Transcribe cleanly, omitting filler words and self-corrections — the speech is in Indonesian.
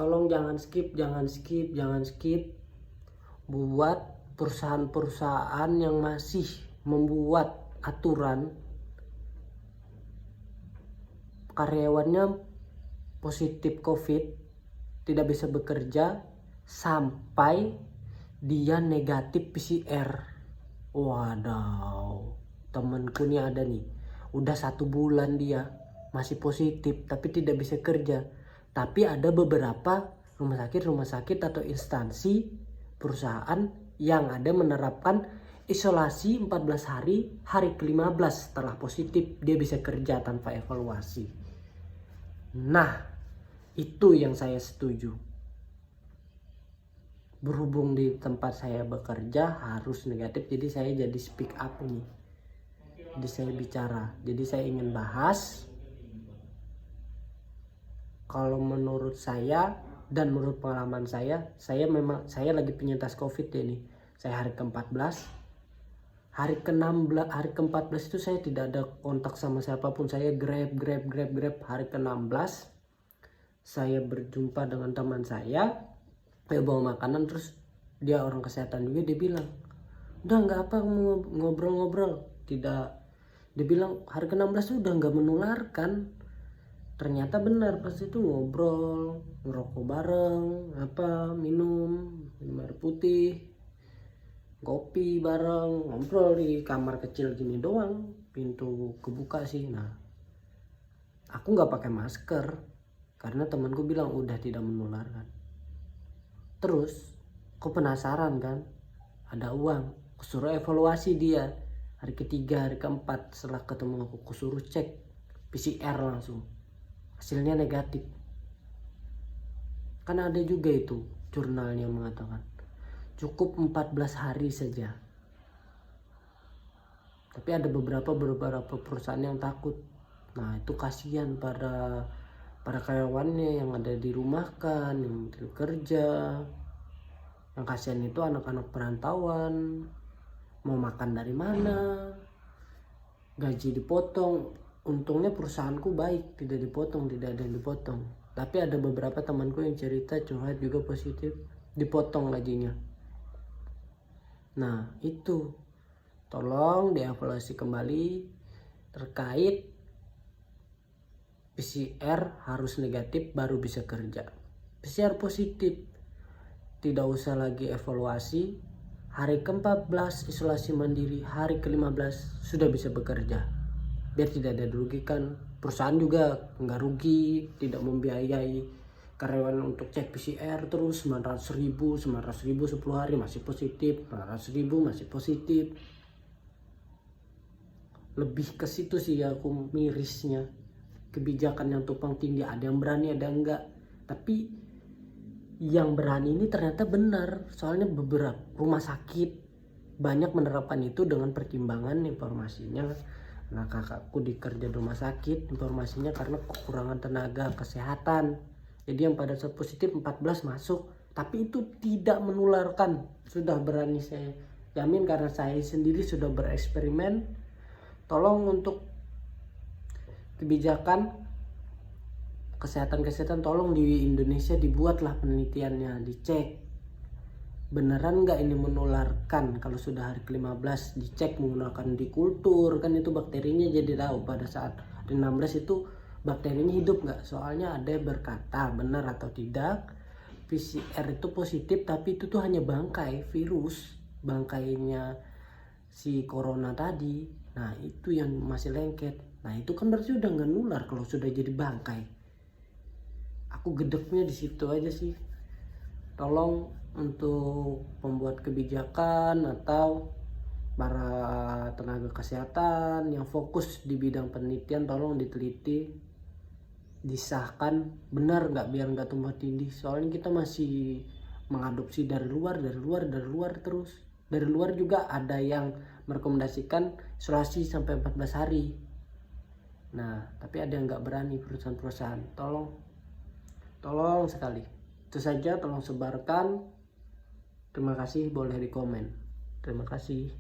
Tolong jangan skip. Buat perusahaan-perusahaan yang masih membuat aturan karyawannya positif COVID tidak bisa bekerja sampai dia negatif PCR. Waduh, temanku nih ada nih, udah 1 bulan dia masih positif tapi tidak bisa kerja. Tapi ada beberapa rumah sakit atau instansi perusahaan yang ada menerapkan isolasi 14 hari, hari ke-15 setelah positif dia bisa kerja tanpa evaluasi. Nah, itu yang saya setuju. Berhubung di tempat saya bekerja harus negatif, jadi saya jadi speak up nih. Jadi saya bicara. Jadi saya ingin bahas, kalau menurut saya dan menurut pengalaman saya lagi penyintas COVID ya nih. Saya hari ke-14. Hari ke-14 itu saya tidak ada kontak sama siapapun. Saya grab. Hari ke-16 saya berjumpa dengan teman saya bawa makanan, terus dia orang kesehatan juga, dia bilang udah nggak apa ngobrol. Tidak, dia bilang hari ke-16 itu udah nggak menularkan. Ternyata benar, pas itu ngobrol, ngerokok bareng, minum air putih, kopi bareng, ngobrol di kamar kecil gini doang, pintu kebuka sih. Nah, aku nggak pakai masker karena temanku bilang udah tidak menularkan. Terus aku penasaran kan, ada uang, aku suruh evaluasi dia. Hari ke-3, hari ke-4 setelah ketemu aku suruh cek PCR langsung, hasilnya negatif. Kan ada juga itu jurnalnya mengatakan cukup 14 hari saja. Tapi ada beberapa perusahaan yang takut. Nah, itu kasihan para karyawannya yang ada dirumahkan, yang kerja. Yang kasihan itu anak-anak perantauan, mau makan dari mana, gaji dipotong. Untungnya perusahaanku baik, tidak ada yang dipotong. Tapi ada beberapa temanku yang cerita curhat juga positif, dipotong gajinya. Nah, itu tolong dievaluasi kembali terkait PCR harus negatif baru bisa kerja. PCR positif tidak usah lagi evaluasi. Hari ke-14 isolasi mandiri, hari ke-15 sudah bisa bekerja. Biar tidak ada dirugikan. Perusahaan juga nggak rugi, tidak membiayai karyawan untuk cek PCR terus 900.000 10 hari masih positif, 900.000 masih positif. Lebih ke situ sih aku mirisnya. Kebijakan yang tumpang tindih, ada yang berani ada yang enggak. Tapi yang berani ini ternyata benar, soalnya beberapa rumah sakit banyak menerapkan itu dengan pertimbangan informasinya. Nah, kakakku dikerja di rumah sakit, informasinya karena kekurangan tenaga kesehatan. Jadi yang pada saat positif 14 masuk, tapi itu tidak menularkan. Sudah berani saya jamin karena saya sendiri sudah bereksperimen. Tolong untuk kebijakan kesehatan tolong di Indonesia dibuatlah penelitiannya, dicek beneran nggak ini menularkan. Kalau sudah hari ke-15 dicek menggunakan dikultur, kan itu bakterinya jadi tahu pada saat hari 16 itu bakterinya hidup nggak. Soalnya ada yang berkata benar atau tidak PCR itu positif, tapi itu tuh hanya bangkai virus, bangkainya si corona tadi. Nah, itu yang masih lengket. Nah, itu kan berarti udah nggak nular kalau sudah jadi bangkai. Aku gedeknya di situ aja sih. Tolong untuk pembuat kebijakan atau para tenaga kesehatan yang fokus di bidang penelitian, tolong diteliti, disahkan benar nggak, biar nggak tumpang tindih. Soalnya kita masih mengadopsi dari luar terus. Dari luar juga ada yang merekomendasikan isolasi sampai 14 hari. Nah, tapi ada yang nggak berani perusahaan-perusahaan. Tolong sekali. Itu saja, tolong sebarkan. Terima kasih, boleh di komen. Terima kasih.